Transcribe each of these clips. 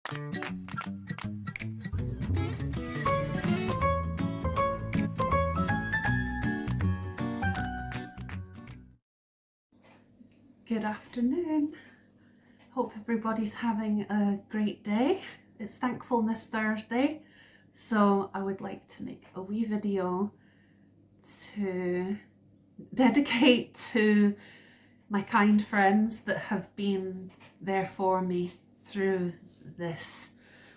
Good afternoon. Hope everybody's having a great day. It's Thankfulness Thursday, so I would like to make a wee video to dedicate to my kind friends that have been there for me through this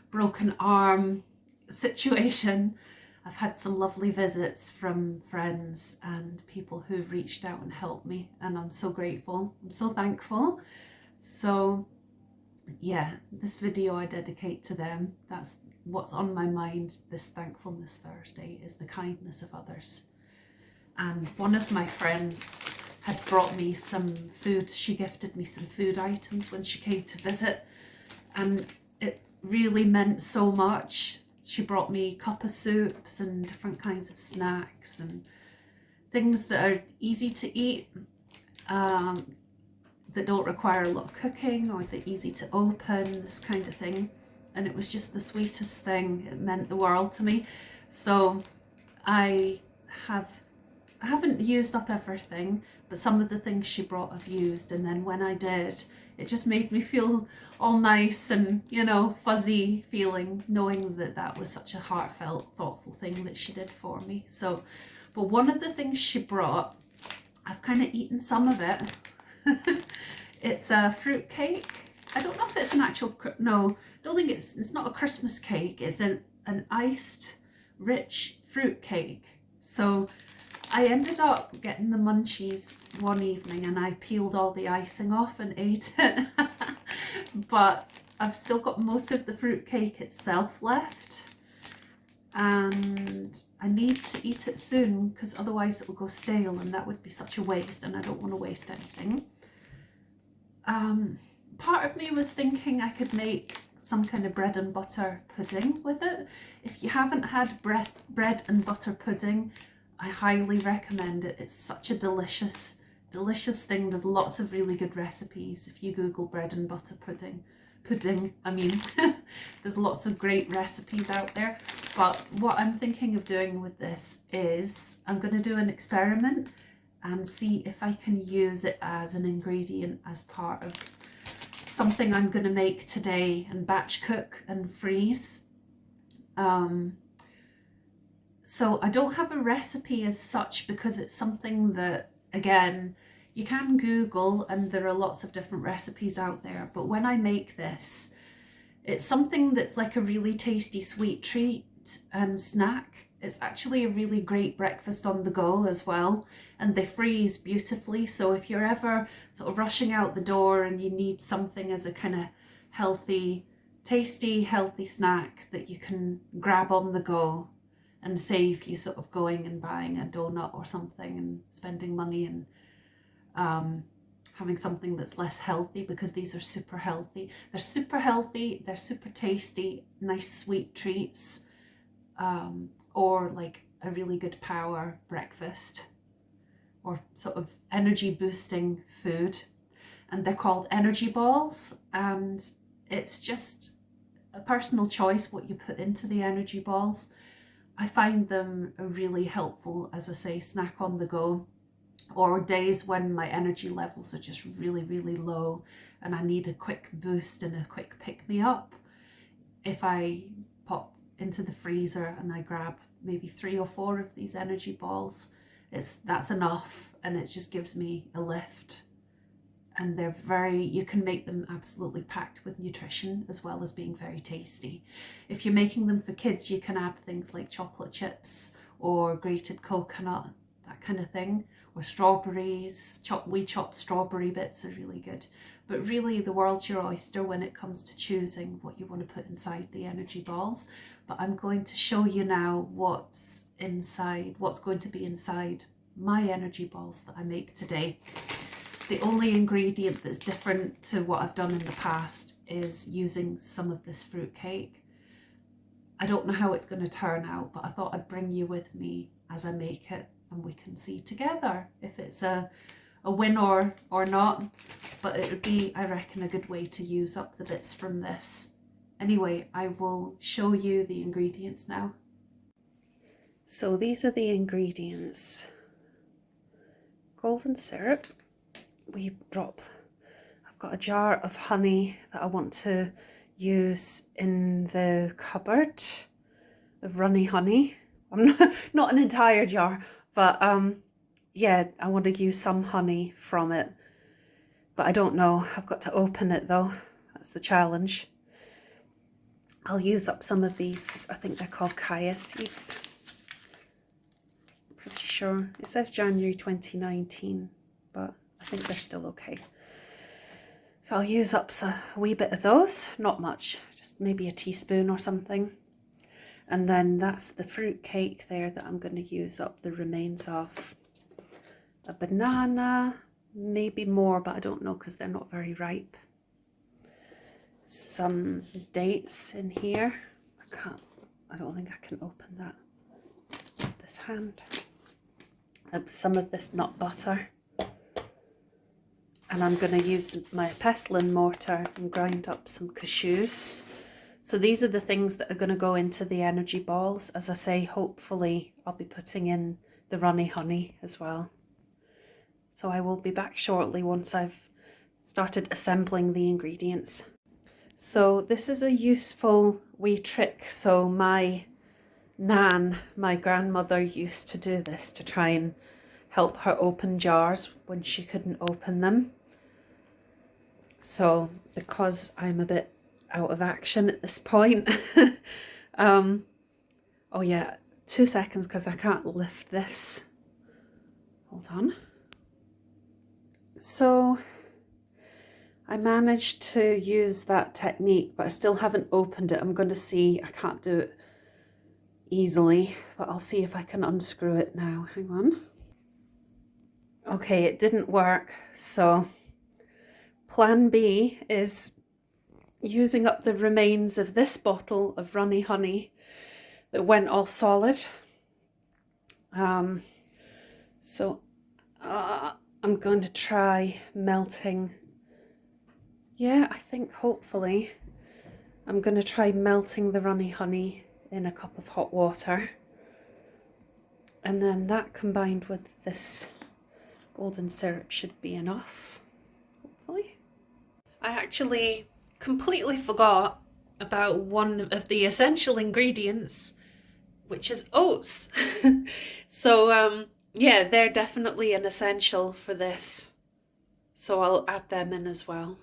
broken arm situation. I've had some lovely visits from friends and people who've reached out and helped me, and I'm so grateful. I'm so thankful. So yeah, this video I dedicate to them. That's what's on my mind this Thankfulness Thursday, is the kindness of others. And one of my friends had brought me some food. She gifted me some food items when she came to visit, and it really meant so much. She brought me cuppa soups and different kinds of snacks and things that are easy to eat, that don't require a lot of cooking, or they're easy to open, this kind of thing. And it was just the sweetest thing. It meant the world to me. So I haven't used up everything, but some of the things she brought I've used, and then when I did, it just made me feel all nice and, you know, fuzzy feeling, knowing that that was such a heartfelt, thoughtful thing that she did for me. So, but one of the things she brought, I've kind of eaten some of it. It's a fruit cake. I don't know if it's an actual, no, I don't think it's not a Christmas cake. It's an iced, rich fruit cake. So I ended up getting the munchies one evening and I peeled all the icing off and ate it. But I've still got most of the fruit cake itself left, and I need to eat it soon because otherwise it will go stale, and that would be such a waste, and I don't want to waste anything. Part of me was thinking I could make some kind of bread and butter pudding with it. If you haven't had bread and butter pudding, I highly recommend it. It's such a delicious thing. There's lots of really good recipes. If you Google bread and butter pudding, I mean, there's lots of great recipes out there. But what I'm thinking of doing with this is I'm going to do an experiment and see if I can use it as an ingredient as part of something I'm going to make today and batch cook and freeze. So I don't have a recipe as such because it's something that, again, you can Google and there are lots of different recipes out there. But when I make this, it's something that's like a really tasty sweet treat and snack. It's actually a really great breakfast on the go as well, and they freeze beautifully. So if you're ever sort of rushing out the door and you need something as a kind of healthy, tasty, healthy snack that you can grab on the go and save you sort of going and buying a donut or something and spending money and having something that's less healthy, because these are super healthy. They're super healthy, they're super tasty, nice sweet treats. Or like a really good power breakfast or sort of energy boosting food. And they're called energy balls, and it's just a personal choice what you put into the energy balls. I find them really helpful, as I say, snack on the go, or days when my energy levels are just really, really low and I need a quick boost and a quick pick me up. If I pop into the freezer and I grab maybe 3 or 4 of these energy balls, that's enough, and it just gives me a lift. And you can make them absolutely packed with nutrition as well as being very tasty. If you're making them for kids, you can add things like chocolate chips or grated coconut, that kind of thing, or strawberries. We chopped strawberry bits are really good. But really, the world's your oyster when it comes to choosing what you want to put inside the energy balls. But I'm going to show you now what's going to be inside my energy balls that I make today. The only ingredient that's different to what I've done in the past is using some of this fruit cake. I don't know how it's going to turn out, but I thought I'd bring you with me as I make it, and we can see together if it's a win or not. But it would be, I reckon, a good way to use up the bits from this Anyway, I will show you the ingredients now. So these are the ingredients. Golden syrup. I've got a jar of honey that I want to use in the cupboard of runny honey. I'm not an entire jar, but yeah, I want to use some honey from it. But I don't know, I've got to open it though. That's the challenge. I'll use up some of these, I think they're called kaya seeds. Pretty sure. It says January 2019, but I think they're still okay. So I'll use up a wee bit of those, not much, just maybe a teaspoon or something. And then that's the fruit cake there that I'm going to use up the remains of. A banana, maybe more, but I don't know because they're not very ripe. Some dates in here. I don't think I can open that with this hand. Some of this nut butter. And I'm going to use my pestle and mortar and grind up some cashews. So these are the things that are going to go into the energy balls. As I say, hopefully I'll be putting in the runny honey as well. So I will be back shortly once I've started assembling the ingredients. So this is a useful wee trick. So my Nan, my grandmother, used to do this to try and help her open jars when she couldn't open them. So because I'm a bit out of action at this point, oh yeah, 2 seconds because I can't lift this. Hold on. So I managed to use that technique, but I still haven't opened it. I'm going to see, I can't do it easily, but I'll see if I can unscrew it now. Hang on. Okay, it didn't work, so plan B is using up the remains of this bottle of runny honey that went all solid. So I'm going to try melting. Yeah, I think hopefully I'm going to try melting the runny honey in a cup of hot water. And then that combined with this golden syrup should be enough, hopefully. I actually completely forgot about one of the essential ingredients, which is oats. So yeah, they're definitely an essential for this. So I'll add them in as well.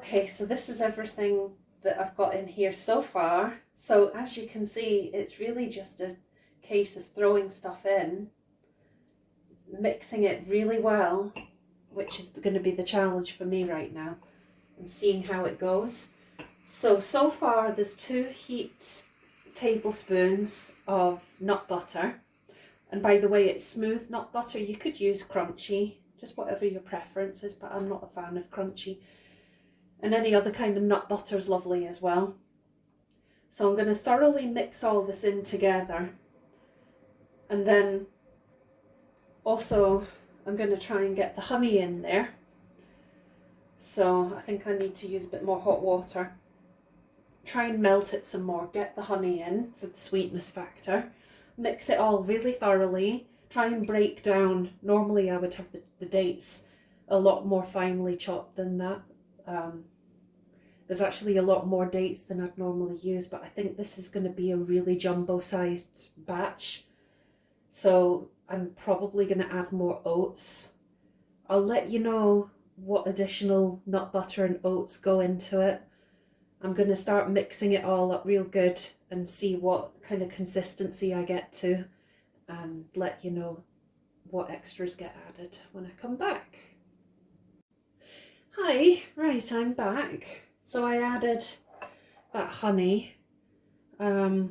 Okay, so this is everything that I've got in here so far. So as you can see, it's really just a case of throwing stuff in, mixing it really well, which is going to be the challenge for me right now, and seeing how it goes. So far there's 2 heaped tablespoons of nut butter. And by the way, it's smooth nut butter. You could use crunchy, just whatever your preference is, but I'm not a fan of crunchy. And any other kind of nut butter is lovely as well. So I'm going to thoroughly mix all this in together. And then also I'm going to try and get the honey in there. So I think I need to use a bit more hot water. Try and melt it some more, get the honey in for the sweetness factor. Mix it all really thoroughly. Try and break down. Normally I would have the dates a lot more finely chopped than that. There's actually a lot more dates than I'd normally use, but I think this is going to be a really jumbo-sized batch. So I'm probably going to add more oats. I'll let you know what additional nut butter and oats go into it. I'm going to start mixing it all up real good and see what kind of consistency I get to, and let you know what extras get added when I come back. Hi, right, I'm back. So I added that honey. I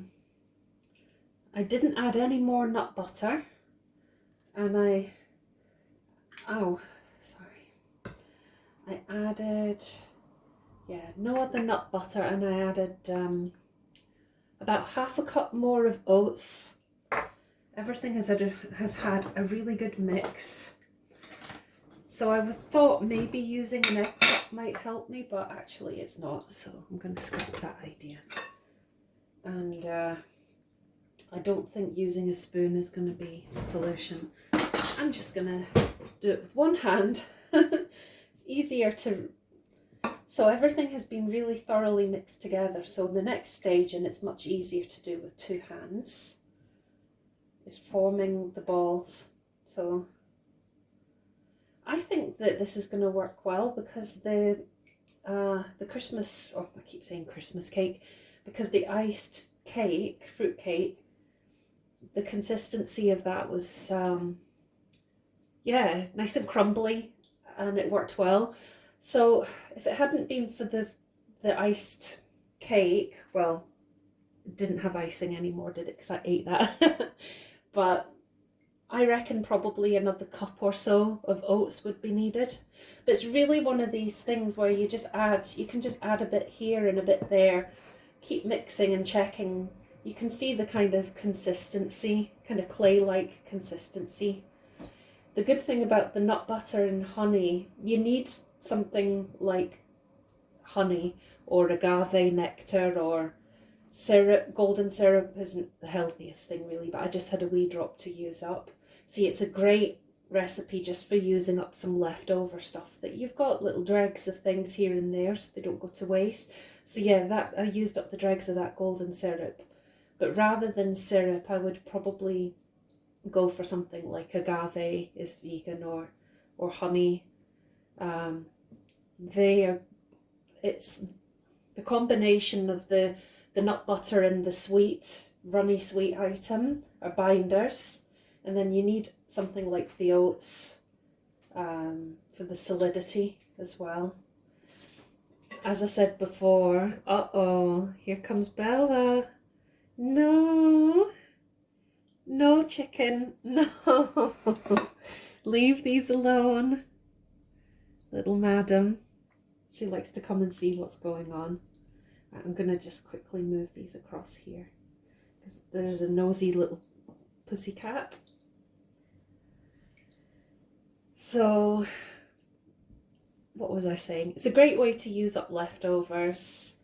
didn't add any more nut butter, and I added, no other nut butter, and I added about half a cup more of oats. Everything has had a really good mix. So I thought maybe using an egg cup might help me, but actually it's not, so I'm going to scrap that idea. And I don't think using a spoon is going to be the solution. I'm just going to do it with one hand. It's easier to... So everything has been really thoroughly mixed together. So the next stage, and it's much easier to do with 2 hands, is forming the balls. So I think that this is going to work well because the Christmas, or I keep saying Christmas cake, because the iced cake, fruit cake, the consistency of that was, nice and crumbly, and it worked well. So if it hadn't been for the iced cake, well, it didn't have icing anymore, did it? Because I ate that. But I reckon probably another cup or so of oats would be needed. But it's really one of these things where you can just add a bit here and a bit there, keep mixing and checking. You can see the kind of consistency, kind of clay-like consistency. The good thing about the nut butter and honey, you need something like honey or agave nectar or syrup. Golden syrup isn't the healthiest thing really, but I just had a wee drop to use up. See, it's a great recipe just for using up some leftover stuff that you've got, little dregs of things here and there so they don't go to waste. So yeah, that I used up the dregs of that golden syrup. But rather than syrup, I would probably go for something like agave is vegan, or honey. It's the combination of the nut butter and the sweet, runny sweet item are binders, and then you need something like the oats for the solidity as well. As I said before, here comes Bella. No, chicken, no. Leave these alone, little madam. She likes to come and see what's going on. I'm going to just quickly move these across here because there's a nosy little pussycat. So, what was I saying? It's a great way to use up leftovers.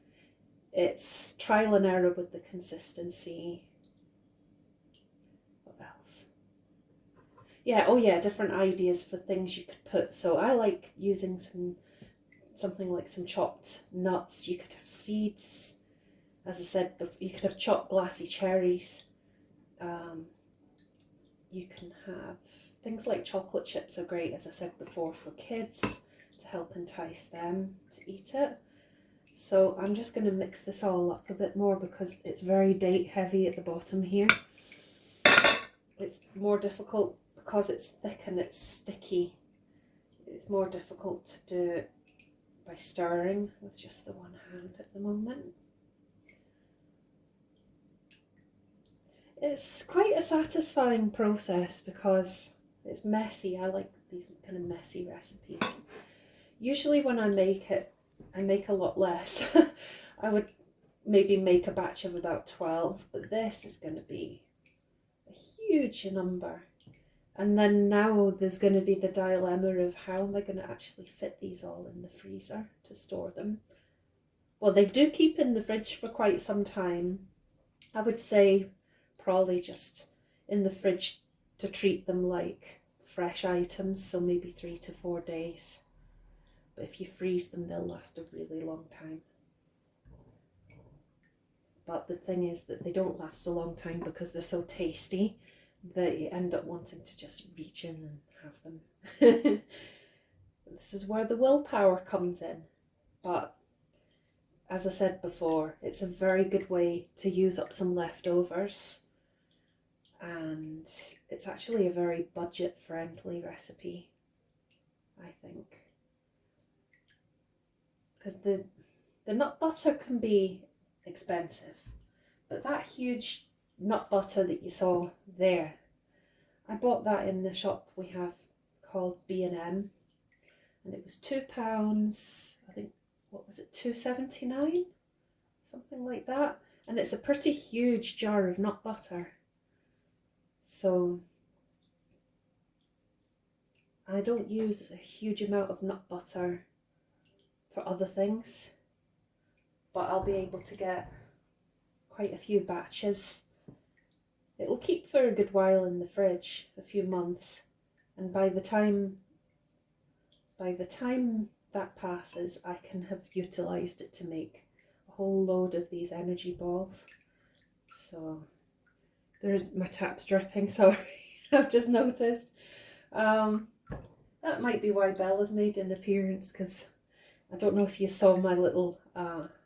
It's trial and error with the consistency. What else? Yeah, different ideas for things you could put. So I like using something like some chopped nuts. You could have seeds. As I said, you could have chopped glassy cherries. You can have things like chocolate chips are great, as I said before, for kids to help entice them to eat it. So I'm just going to mix this all up a bit more because it's very date heavy at the bottom here. It's more difficult because it's thick and it's sticky. It's more difficult to do it by stirring with just the one hand at the moment. It's quite a satisfying process because it's messy. I like these kind of messy recipes. Usually when I make it, I make a lot less. I would maybe make a batch of about 12, but this is going to be a huge number. And then now there's going to be the dilemma of how am I going to actually fit these all in the freezer to store them. Well, they do keep in the fridge for quite some time. I would say probably just in the fridge to treat them like fresh items, so maybe 3 to 4 days. But if you freeze them, they'll last a really long time. But the thing is that they don't last a long time because they're so tasty that you end up wanting to just reach in and have them. This is where the willpower comes in. But as I said before, it's a very good way to use up some leftovers. And it's actually a very budget-friendly recipe, I think. Because the nut butter can be expensive, but that huge nut butter that you saw there, I bought that in the shop we have called B&M, and it was £2, I think, what was it, £2.79, something like that, and it's a pretty huge jar of nut butter. So I don't use a huge amount of nut butter for other things, but I'll be able to get quite a few batches. It'll keep for a good while in the fridge, a few months, and by the time that passes, I can have utilised it to make a whole load of these energy balls. So there's my tap's dripping, sorry, I've just noticed. That might be why Bella's made an appearance, because I don't know if you saw my little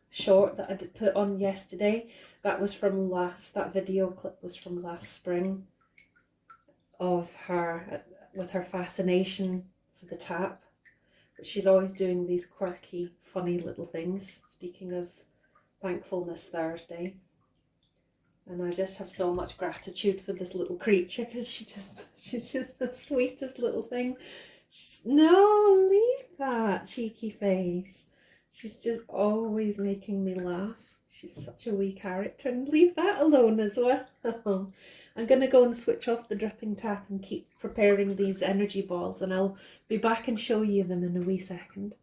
short that I did put on yesterday. That was from that video clip was from last spring of her with her fascination for the tap. But she's always doing these quirky, funny little things. Speaking of Thankfulness Thursday. And I just have so much gratitude for this little creature because she's just the sweetest little thing. No, leave that cheeky face. She's just always making me laugh. She's such a wee character, and leave that alone as well. I'm going to go and switch off the dripping tap and keep preparing these energy balls, and I'll be back and show you them in a wee second.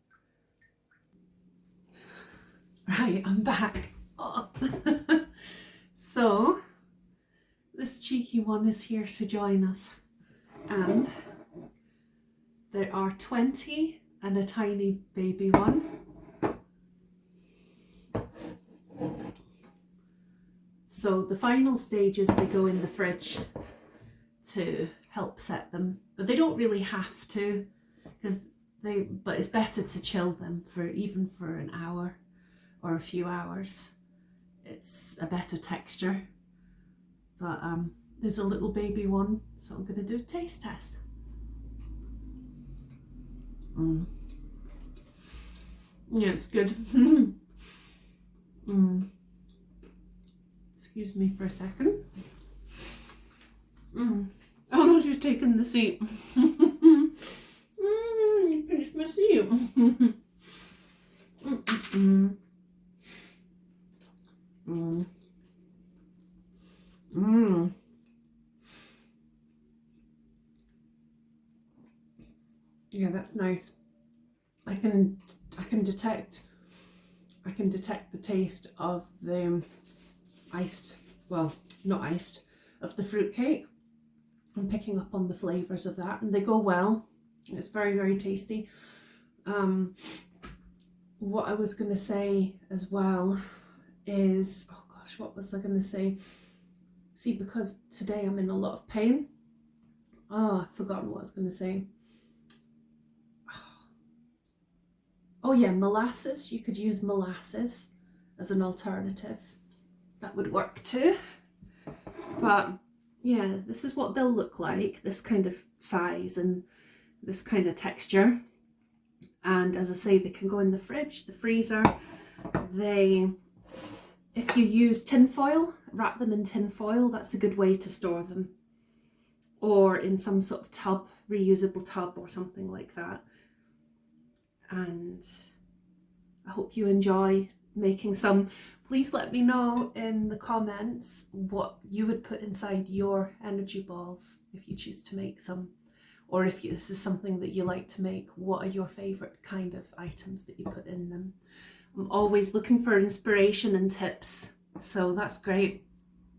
Right, I'm back. Oh. So, this cheeky one is here to join us, and there are 20 and a tiny baby one. So the final stage is they go in the fridge to help set them, but they don't really have to, but it's better to chill them even for an hour or a few hours. It's a better texture. But there's a little baby one, so I'm going to do a taste test. Yeah, it's good. Excuse me for a second. Oh no, she's taken the seat. You finished my seat. Yeah, that's nice. I can detect the taste of the of the fruitcake. I'm picking up on the flavours of that, and they go well. It's very, very tasty. What I was going to say as well is, oh gosh, what was I going to say? See, because today I'm in a lot of pain. Oh, I've forgotten what I was going to say. Oh yeah, molasses. You could use molasses as an alternative. That would work too. But yeah, this is what they'll look like, this kind of size and this kind of texture. And as I say, they can go in the fridge, the freezer. If you use tin foil, wrap them in tin foil, that's a good way to store them. Or in some sort of tub, reusable tub or something like that. And I hope you enjoy making some. Please let me know in the comments what you would put inside your energy balls if you choose to make some. Or if this is something that you like to make, what are your favourite kind of items that you put in them? I'm always looking for inspiration and tips, so that's great.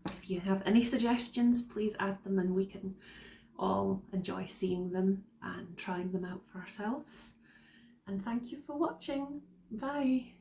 If you have any suggestions, please add them and we can all enjoy seeing them and trying them out for ourselves. And thank you for watching. Bye.